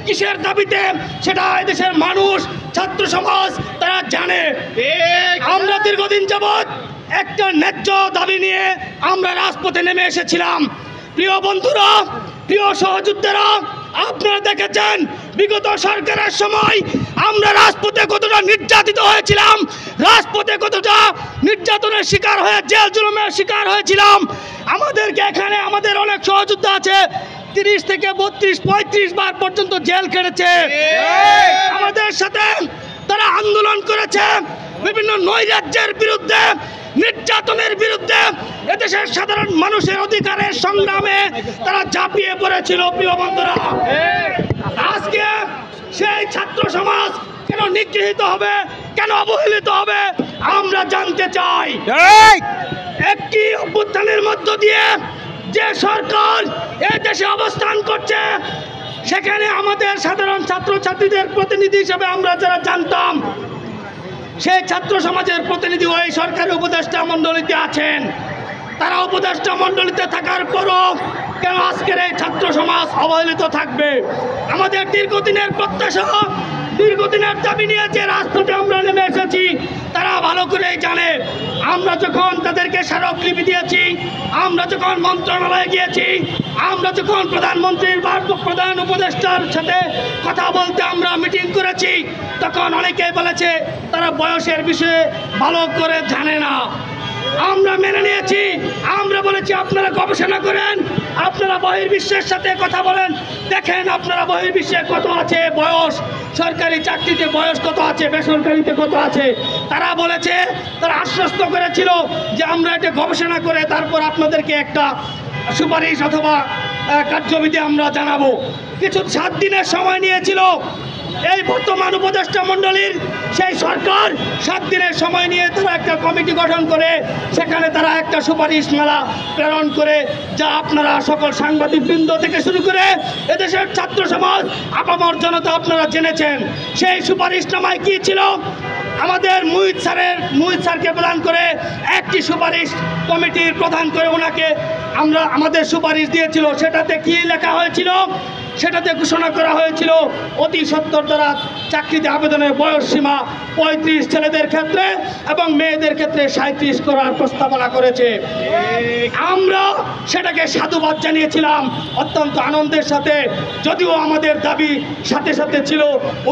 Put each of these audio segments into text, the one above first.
কিসের দাবিতে সেটা এদেশের মানুষ, ছাত্র সমাজ তারা জানে। আমরা দীর্ঘদিন যাবৎ একটা ন্যায্য দাবি নিয়ে আমরা রাজপথে নেমে এসেছিলাম। প্রিয় বন্ধুরা, প্রিয় সহযোদ্ধারা, আপনারা দেখেছেন বিগত সরকারের সময় আমরা রাজপথে কতটা নির্যাতিত হয়েছিলাম, রাজপথে কতটা নির্যাতনের শিকার হয়ে জেল জুলুমের শিকার হয়েছিলাম। আমাদেরকে এখানে আমাদের অনেক সহযোদ্ধা আছে, 30 থেকে 32, 35 বার পর্যন্ত জেল কেটেছে। আমাদের সাথে তারা আন্দোলন করেছে বিভিন্ন নৈরাজ্যের বিরুদ্ধে, নির্যাতনের বিরুদ্ধে, এদেশের সাধারণ মানুষের অধিকারের সংগ্রামে তারা ঝাঁপিয়ে পড়েছিল। প্রিয় বন্ধুরা, আজকে সেই ছাত্র সমাজ কেন নিগৃহীত হবে, কেন অবহেলিত হবে আমরা জানতে চাই। একটি অভ্যুত্থানের মধ্য দিয়ে যে সরকার এই দেশে অবস্থান করছে, সেখানে আমাদের সাধারণ ছাত্রছাত্রীদের প্রতিনিধি হিসেবে আমরা যারা জানতাম, সেই ছাত্র সমাজের প্রতিনিধি ওই সরকারি উপদেষ্টা মণ্ডলীতে আছেন। তারা উপদেষ্টা মণ্ডলীতে থাকার পরও কেন আজকের এই ছাত্র সমাজ অবহেলিত থাকবে? আমাদের দীর্ঘদিনের প্রত্যাশা, দীর্ঘদিনের দাবি নিয়ে যে রাজপথে আমরা নেমে এসেছি, তারা ভালো করেই জানে। আমরা যখন তাদেরকে স্মারকলিপি দিয়েছি, আমরা যখন মন্ত্রণালয়ে গিয়েছি, আমরা যখন প্রধানমন্ত্রীর প্রধান উপদেষ্টার সাথে কথা বলতে আমরা মিটিং করেছি, তখন অনেকেই বলেছে তারা বয়সের বিষয়ে ভালো করে জানে না। আমরা মেনে নিয়েছি, আমরা বলেছি আপনারা গবেষণা করেন, আপনারা বহির্বিশ্বের সাথে কথা বলেন, দেখেন আপনারা বহির্বিশ্বে কত আছে বয়স, সরকারি চাকরিতে বয়স কত আছে, বেসরকারিতে কত আছে। তারা বলেছে, তারা আশ্বস্ত করেছিল যে আমরা এটা গবেষণা করে তারপর আপনাদেরকে একটা সুপারিশ অথবা কার্যবিধি আমরা জানাবো। কিছু 7 দিনের সময় নিয়েছিল এই বর্তমান উপদেষ্টা মণ্ডলীর সেই সরকার। 7 দিনের সময় নিয়ে তারা একটা কমিটি গঠন করে সেখানে তারা একটা সুপারিশমালা প্রেরণ করে, যা আপনারা সকল সাংবাদিকবৃন্দ থেকে শুরু করে এদেশের ছাত্র সমাজ, আপামর জনতা আপনারা জেনেছেন। সেই সুপারিশনামায় কী ছিল? আমাদের মুহিত স্যারকে প্রদান করে একটি সুপারিশ কমিটির প্রধান করে ওনাকে আমাদের সুপারিশ দিয়েছিল। সেটাতে কি লেখা হয়েছিল? সেটাতে ঘোষণা করা হয়েছিল অতি সত্বর দ্বারা চাকরিতে আবেদনের বয়স সীমা 35 ছেলেদের ক্ষেত্রে এবং মেয়েদের ক্ষেত্রে 37 করার প্রস্তাবনা করেছে। আমরা সেটাকে সাধুবাদ জানিয়েছিলাম অত্যন্ত আনন্দের সাথে, যদিও আমাদের দাবি সাথে সাথে ছিল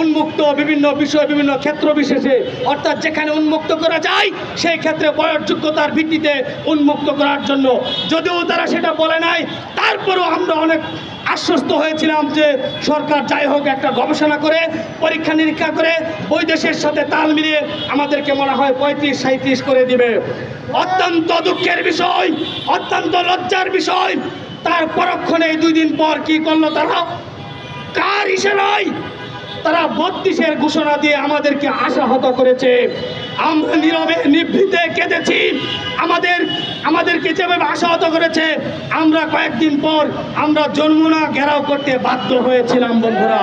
উন্মুক্ত বিভিন্ন বিষয়, বিভিন্ন ক্ষেত্র বিশেষে, অর্থাৎ যেখানে উন্মুক্ত করা যায় সেই ক্ষেত্রে বয়সযোগ্যতার ভিত্তিতে উন্মুক্ত করার জন্য। যদিও তারা সেটা বলে নাই, তারপরেও আমরা অনেক আশ্বস্ত হয়েছিলাম যে সরকার যাই হোক একটা গবেষণা করে, পরীক্ষা নিরীক্ষা করে, ওই দেশের সাথে তাল মিলিয়ে আমাদেরকে মনে হয় 35-37 করে দিবে। অত্যন্ত দুঃখের বিষয়, অত্যন্ত লজ্জার বিষয়, তার পরক্ষণে 2 দিন পর কি করলো তারা? কার ইশারায় তারা 32-এর ঘোষণা দিয়ে আমাদেরকে আশাহত করেছে। আমরা নীরবে নিভৃতে কেঁদেছি। আমাদেরকে যেভাবে আশাহত করেছে, আমরা কয়েকদিন পর আমরা যমুনা ঘেরাও করতে বাধ্য হয়েছিলাম বন্ধুরা।